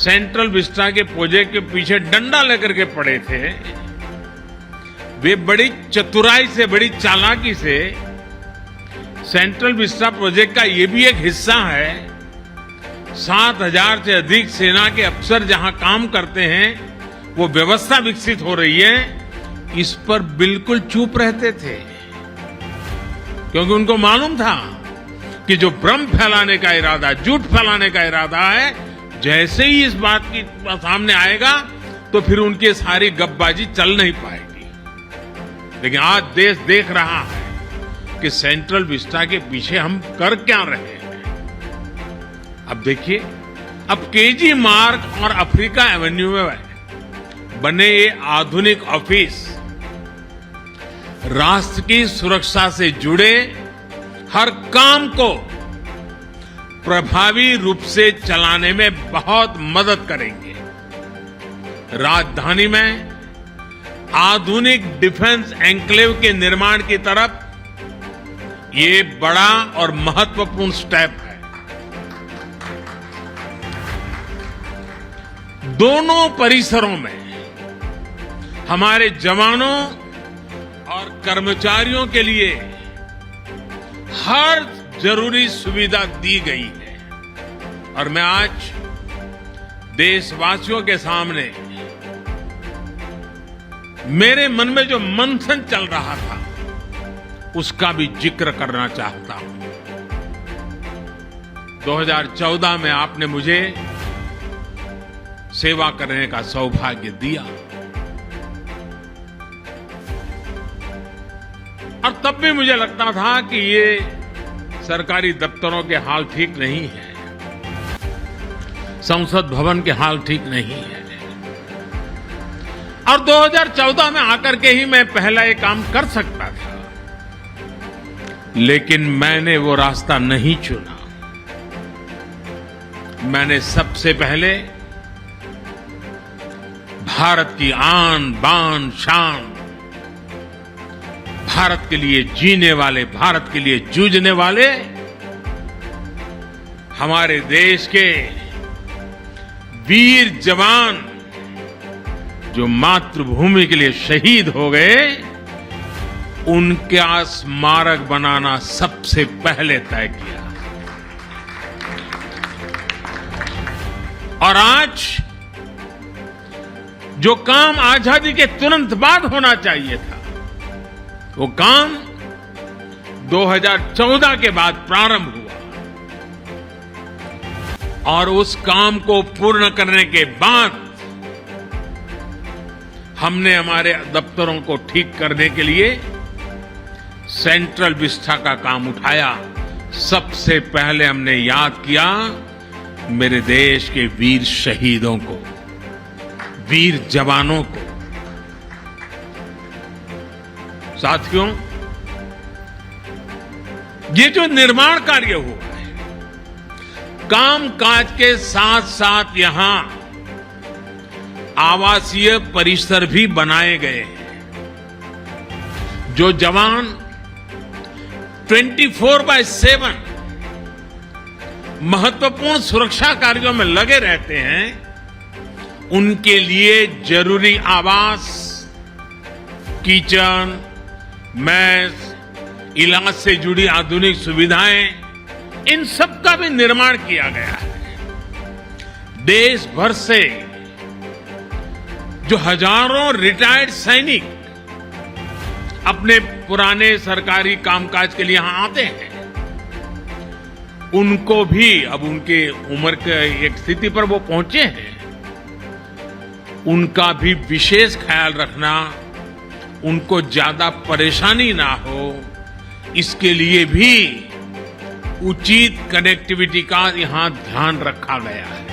Central Vista के project के पीछे डंडा लेकर के पड़े थे, वे बड़ी चतुराई से, बड़ी चालाकी से सेंट्रल विस्टा प्रोजेक्ट का ये भी एक हिस्सा है। 7,000 से अधिक सेना के अफसर जहां काम करते हैं, वो व्यवस्था विकसित हो रही है, इस पर बिल्कुल चुप रहते थे, क्योंकि उनको मालूम था कि जो भ्रम फैलाने का इरादा, झूठ फैलाने का इरादा है, जैसे ही इस बात की सामने आएगा तो फिर उनकी सारी गपबाजी चल नहीं पाएगी। लेकिन आज देश देख रहा है कि सेंट्रल विस्टा के पीछे हम कर क्या रहे हैं। अब देखिए, अब केजी मार्ग और अफ्रीका एवेन्यू में बने ये आधुनिक ऑफिस राष्ट्र की सुरक्षा से जुड़े हर काम को प्रभावी रूप से चलाने में बहुत मदद करेंगे। राजधानी में आधुनिक डिफेंस एन्क्लेव के निर्माण की तरफ ये बड़ा और महत्वपूर्ण स्टेप है। दोनों परिसरों में हमारे जवानों और कर्मचारियों के लिए हर जरूरी सुविधा दी गई है। और मैं आज देशवासियों के सामने मेरे मन में जो मंथन चल रहा था, उसका भी जिक्र करना चाहता हूं। 2014 में आपने मुझे सेवा करने का सौभाग्य दिया, और तब भी मुझे लगता था कि ये सरकारी दफ्तरों के हाल ठीक नहीं है, संसद भवन के हाल ठीक नहीं है। और 2014 में आकर के ही मैं पहला ये काम कर सकता था, लेकिन मैंने वो रास्ता नहीं चुना। मैंने सबसे पहले भारत की आन बान शान, भारत के लिए जीने वाले, भारत के लिए जूझने वाले हमारे देश के वीर जवान जो मातृभूमि के लिए शहीद हो गए, उनका स्मारक बनाना सबसे पहले तय किया। और आज जो काम आजादी के तुरंत बाद होना चाहिए था, वो काम 2014 के बाद प्रारंभ हुआ। और उस काम को पूर्ण करने के बाद हमने हमारे दफ्तरों को ठीक करने के लिए सेंट्रल विस्टा का काम उठाया। सबसे पहले हमने याद किया मेरे देश के वीर शहीदों को, वीर जवानों को। साथियों, ये जो निर्माण कार्य हुआ है, कामकाज के साथ साथ यहां आवासीय परिसर भी बनाए गए हैं। जो जवान 24/7 महत्वपूर्ण सुरक्षा कार्यों में लगे रहते हैं, उनके लिए जरूरी आवास, किचन, मेस, इलाज से जुड़ी आधुनिक सुविधाएं, इन सब का भी निर्माण किया गया है। देश भर से जो हजारों रिटायर्ड सैनिक अपने पुराने सरकारी कामकाज के लिए यहां आते हैं, उनको भी अब उनके उम्र के एक स्थिति पर वो पहुंचे हैं, उनका भी विशेष ख्याल रखना, उनको ज्यादा परेशानी ना हो, इसके लिए भी उचित कनेक्टिविटी का यहां ध्यान रखा गया है।